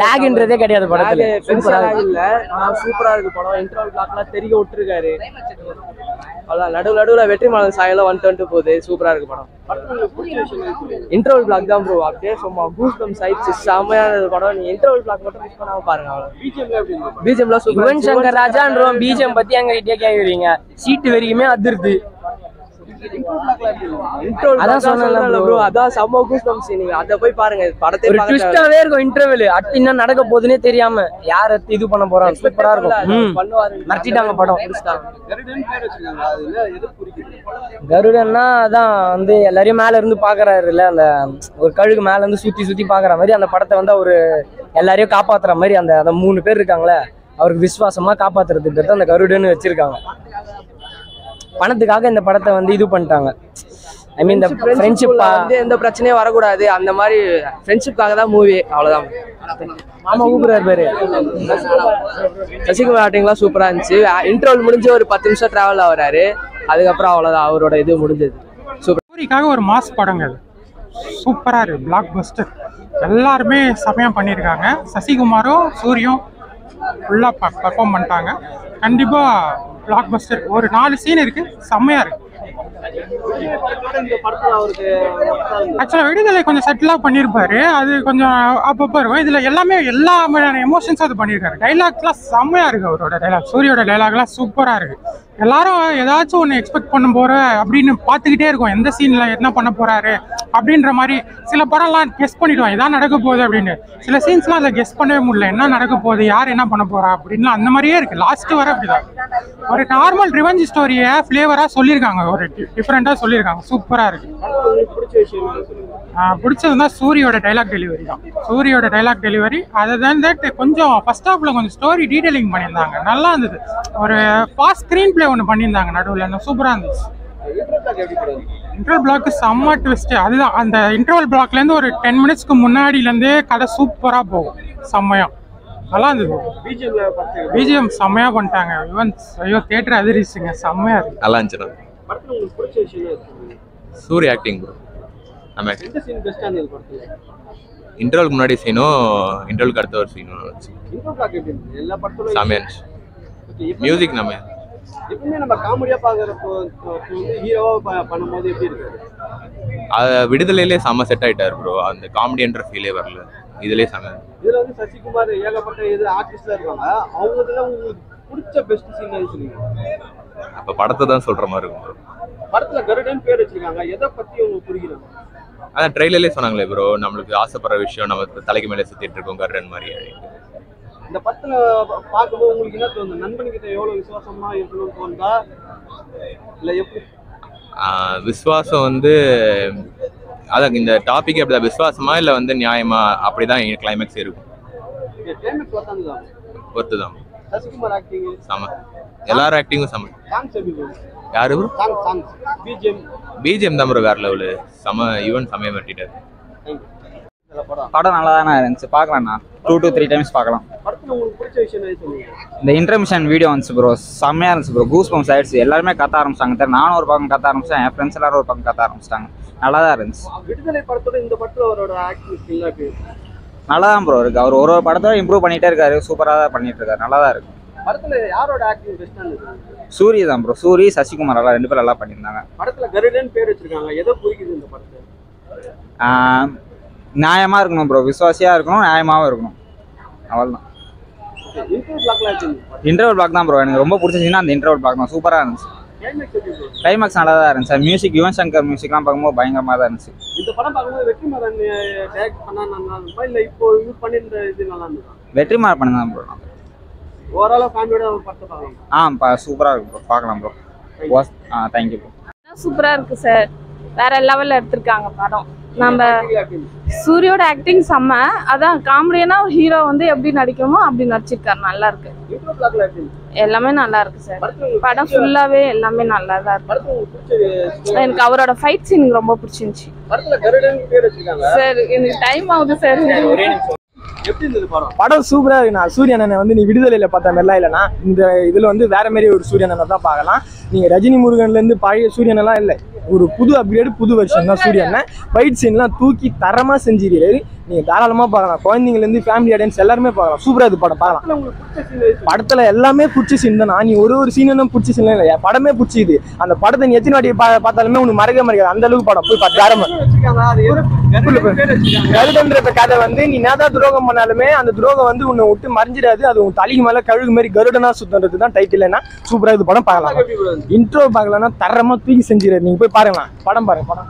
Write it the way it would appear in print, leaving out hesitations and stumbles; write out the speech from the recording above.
லாக்ன்றதே கிடையாது படத்துல. இல்ல ஆனா சூப்பரா இருக்கு படம். இன்டர்வல் பிளாக்லாம் தெரிய விட்டுருக்காரு. அதான் நடுவுல வெற்றிமாறன் சாயெல்லாம் வந்துட்டு போகுது. சூப்பரா இருக்கு படம். இன்டர்வல் பிளாக் தான் ப்ரோ. அப்படியே சும்மா கூஸ்பம்ஸ் ஆயிடுச்சு. செமையான படம். நீ இன்டர்வல் பிளாக் மட்டும் மிஸ் பண்ணாம பாருங்க. அவ்வளவு பிஜிஎம்லாம் சூப்பர். யுவன் சங்கர் ராஜான்றோம் பிஜிஎம் பத்தி எங்க கிட்டே கேக்குறீங்க. சீட்டு வரைக்குமே அதிருது. அதான் சொன்னேன்ல ப்ரோ. அதான் செம்ம கூஸ்பம்ஸ். நீங்க அத போய் பாருங்க. படத்தை ஒரு ட்விஸ்டாவே இருக்கும். இன்டர்வல் அடுத்து என்ன நடக்க போகுதுன்னே தெரியாம யார் இது பண்ண போறாங்க. சூப்பரா இருக்கும். மறைச்சிட்டாங்க படம். கருடன்னா அதான் வந்து எல்லாரையும் மேல இருந்து பாக்குறாருல்ல. அந்த ஒரு கழுகு மேல இருந்து சுத்தி பாக்குற மாதிரி அந்த படத்தை வந்து அவரு எல்லாரையும் காப்பாத்துற மாதிரி அந்த 3 பேர் இருக்காங்களே அவருக்கு விசுவாசமா காப்பாத்துறதுக்கு அந்த கருடன்னு வச்சிருக்காங்க. பணத்துக்காக இந்த படத்தை வந்து இது பண்ணிட்டாங்க. ஐ மீன் இந்த ஃப்ரெண்ட்ஷிப் வந்து எந்த பிரச்சனையும் வரக்கூடாது. அந்த மாதிரி ஃப்ரெண்ட்ஷிப்காக தான் மூவி. அவ்வளவுதான். மாமா ஊப்புறாரு பேரு. சசிகுமார் ஆக்டிங்லாம் சூப்பரா இருந்துச்சு. இன்டர்வல் முடிஞ்சு ஒரு 10 நிமிஷம் டிராவல் ஆகுறாரு. அதுக்கப்புறம் அவ்வளவுதான் அவரோட இது முடிஞ்சது. சூப்பராக ஒரு மாஸ் படங்கள் சூப்பரா இருக்கு. பிளாக் பஸ்டர். எல்லாருமே சமயம் பண்ணியிருக்காங்க. சசிகுமாரும் சூரியும் ஃபுல்லா பர்ஃபார்ம் பண்ணிட்டாங்க. கண்டிப்பா பிளாக் பஸ்டர். ஒரு 4 சீன் இருக்கு. செம்மையா இருக்கு. ஆக்சுவலா விடுதலை கொஞ்சம் செட்டிலாக பண்ணியிருப்பாரு. அது கொஞ்சம் அப்பப்போ இருக்கும். இதுல எல்லாமே எல்லா எமோஷன்ஸும் அது பண்ணியிருக்காரு. டைலாக்லாம் செம்மையா இருக்கு. அவரோட டைலாக், சூரியோட டைலாக்லாம் சூப்பரா இருக்கு. எல்லாரும் ஏதாச்சும் ஒன்று எக்ஸ்பெக்ட் பண்ண போற அப்படின்னு பார்த்துக்கிட்டே இருக்கும். எந்த சீன்ல என்ன பண்ண போறாரு அப்படின்ற மாதிரி. சில படம்லாம் கெஸ் பண்ணிடுவோம் இதான் நடக்க போகுது அப்படின்னு. சில சீன்ஸ்லாம் அதை கெஸ் பண்ணவே முடியல. என்ன நடக்க போகுது, யார் என்ன பண்ண போறா அப்படின்லாம் அந்த மாதிரியே இருக்கு. லாஸ்ட் வர அப்படிதான் ஒரு நார்மல் ரிவெஞ்ச் ஸ்டோரியை ஃபிளேவரா சொல்லியிருக்காங்க. ஒரு டிஃப்ரெண்டா சொல்லியிருக்காங்க. சூப்பரா இருக்கு. பிடிச்சதுதான் சூரியோட டைலாக் டெலிவரி தான். சூரியோட டைலாக் டெலிவரி அதை தான் கொஞ்சம் ஃபர்ஸ்ட் ஹாஃப்ல கொஞ்சம் ஸ்டோரி டீடைலிங் பண்ணியிருந்தாங்க. நல்லா இருந்தது. ஒரு ஃபாஸ்ட் ஸ்க்ரீன் பிளே ஒன்று பண்ணியிருந்தாங்க நடுவில். சூப்பரா இருந்துச்சு. இன்டர்வல் பிளாக் செம்ம ட்விஸ்ட். அதுதான் அந்த இன்டர்வல் பிளாக்லேருந்து ஒரு 10 மினிட்ஸ்க்கு முன்னாடியிலேருந்தே கதை சூப்பரா போகும். செம்மையா நல்லா இருந்தது. பிஜிஎம் செம்மையா பண்ணிட்டாங்க. ஈவன் ஐயோ தியேட்டர் அதிரிச்சுங்க. செம்மையா இருக்கு. நல்லா இருந்துச்சு. சூரிய ஆக்டிங் ப்ரோ. நம்ம இன்டர்வலுக்கு முன்னாடி சீனும் இன்டர்வலுக்கு அடுத்த ஒரு சீனும் செம்மையா இருந்துச்சு. மியூசிக் நம்ம எப்பவுமே நம்ம காமெடியா பாக்குறப்போ ஹீரோவா பண்ணும்போது எப்படி இருக்கு? விடுதலையிலே செம்ம செட் ஆயிட்டாரு ப்ரோ. அந்த காமெடின்ற ஃபீலே வரல. இதுலயே செம்ம. இதுல வந்து சசிகுமார் ஏகப்பட்ட இது ஆர்டிஸ்ட்ல இருக்காங்க. அவங்கதுல உங்களுக்கு பிடிச்ச பெஸ்ட் சீன் எது சொல்லுங்க? அப்ப படத்தை தான் சொல்ற மாதிரி இருக்கும் ப்ரோ. படத்துல கருடன் பேர் வச்சிருக்காங்க. எதை பத்தி உங்களுக்கு புரியுது? அதான் ட்ரெய்லர்லயே சொன்னாங்களே ப்ரோ, நம்மளுக்கு ஆசைப்படுற விஷயம் நம்ம தலைக்கு மேலே சுத்திட்டு இருக்கோம் கருடன் மாதிரி. இந்த படத்துல பார்க்கும்போது உங்களுக்கு என்ன தோணுது? நண்பன்கிட்ட எவ்வளவு விசுவாசமா இருக்கணும்னு தோணுதா இல்ல எப்படி? விசுவாசம் வந்து அதான் இந்த டாபிக் அப்படிதான். விசுவாசமா இல்ல வந்து நியாயமா அப்படிதான் கிளைமேக்ஸ் இருக்கும். ஒருத்துதான். சசிகுமார் ஆக்டிங் சம. எல்லாரும் ஆக்டிங்கும் சம. யாரு ப்ரோ? பிஜிஎம் தான் ப்ரோ வேற லெவலு. சம. ஈவன் சமயம் வெட்டிட்டாரு. படம் நல்லா தானே இருந்துச்சு. பார்க்கலாம்ண்ணா. 2 to 3 டைம்ஸ் பார்க்கலாம். இந்த இன்டர்மிஷன் வீடியோ வந்துச்சு ப்ரோ. செம்மையா இருந்துச்சு ப்ரோ. கூஸ் பம்ப்ஸ் ஆயிடுச்சு. எல்லாருமே கத்த ஆரம்பிச்சிட்டாங்க. நானும் ஒரு பக்கம் கத்த ஆரம்பிச்சேன். என் ஃப்ரெண்ட்ஸ் எல்லாரும் ஒரு பக்கம் கத்த ஆரம்பிச்சிட்டாங்க. நல்லா தான் இருந்துச்சு. விடுதலை படத்தோட இந்த படத்துல அவரோட ஆக்டிங் நல்லா தான் ப்ரோ இருக்கு. அவர் ஒரு படத்தோட இம்ப்ரூவ் பண்ணிட்டே இருக்காரு. சூப்பராக தான் பண்ணிட்டு இருக்காரு. நல்லா தான் இருக்கு. படத்துல யாரோட ஆக்டிங் பெஸ்டா இருந்துச்சு? சூரிய தான் ப்ரோ. சூரி சசிகுமார் எல்லாம் 2 பேரும் நல்லா பண்ணியிருந்தாங்க. படத்துல கருடன் பேர் வச்சிருக்காங்க. எதை குறிக்குது இந்த படத்தை? நியாயமா இருக்கணும் ப்ரோ. விசுவாசியா இருக்கணும், நியாயமாவும் இருக்கணும். அவ்வளோதான். இன்டர்வல் பிளாக் தான் ப்ரோ எனக்கு ரொம்ப பிடிச்சிருந்துச்சுன்னா அந்த இன்டர்வல் பிளாக் தான். சூப்பராக இருந்துச்சு. கிளைமேக்ஸ் நல்லா தான் இருந்துச்சு. மியூசிக் யுவன் சங்கர் மியூசிக்லாம் பார்க்கும்போது பயங்கரமாக தான் இருந்துச்சு. இந்த படம் பார்க்கும்போது வெற்றிமாறன் டைரக்ட் பண்ணா நல்லா இருந்துச்சா இல்ல இப்போ யூஸ் பண்ணிருந்த இது நல்லா இருந்துச்சா? வெற்றிமாறன் பண்ணி தான் ப்ரோ. ஓவராலா ஃபேமிலியோட படத்தை பார்க்கலாம். சூப்பராக இருக்கு ப்ரோ. பார்க்கலாம் ப்ரோ. Thank you bro. சூப்பரா இருக்கு சார். வேற லெவல்ல எடுத்திருக்காங்க படம். நம்ம சூரியோட ஆக்டிங் செம்ம. அதான் காமெடியான ஒரு ஹீரோ வந்து எப்படி நடிக்கணுமோ அப்படி நடிச்சிருக்காரு. நல்லா இருக்கு. எல்லாமே நல்லா இருக்கு சார். படம் ஃபுல்லாவே எல்லாமே நல்லா தான் இருக்கு. எனக்கு அவரோட ஃபைட் சீன் ரொம்ப பிடிச்சிருந்துச்சு சார். எனக்கு டைம் ஆகுது சார். படம் சூப்பரா இருக்குண்ணா. சூரியனை வந்து நீ விடுதலையில பார்த்த மாதிரிலாம் இல்லைன்னா இந்த இதுல வந்து வேற மாதிரி ஒரு சூரியனை தான் பார்க்கலாம். நீங்க ரஜினி முருகன்ல இருந்து பழைய சூரியனெல்லாம் இல்லை. ஒரு புது அப்கிரேடு, புது வெர்ஷன் தான் சூர்யா அண்ணன். ஃபைட் சீன்லாம் தூக்கி தரமாக செஞ்சிருக்காரு. நீங்கள் தாராளமாக பார்க்கலாம். குழந்தைங்கலேருந்து ஃபேமிலி ஆடியன்ஸ் எல்லாருமே பார்க்கலாம். சூப்பராக இது படம் பார்க்கலாம். படத்தில் எல்லாமே பிடிச்ச சீன் தான். நீ ஒரு சீன் தான் பிடிச்ச சீன் இல்லை, படமே பிடிச்சிது. அந்த படத்தை நீ எத்தனை வாட்டி பார்த்தாலுமே உனக்கு மறக்க மறைக்காது. அந்த அளவுக்கு படம் போய் கருடன்ற கதை வந்து நீ நேதா துரோகம் பண்ணாலுமே அந்த துரோகம் வந்து உன்னை விட்டு மறைஞ்சிடாது. அது உன் தலைக்கு மேலே கழுகு மாதிரி கருடனா சுத்தன்றது தான் டைட்டில். சூப்பராக இது படம் பார்க்கலாம். இன்ட்ரோ பார்க்கலன்னா தரமாக தூக்கி செஞ்சிடாரு. நீங்கள் போய் பாருங்களா, படம் பாருங்க. படம்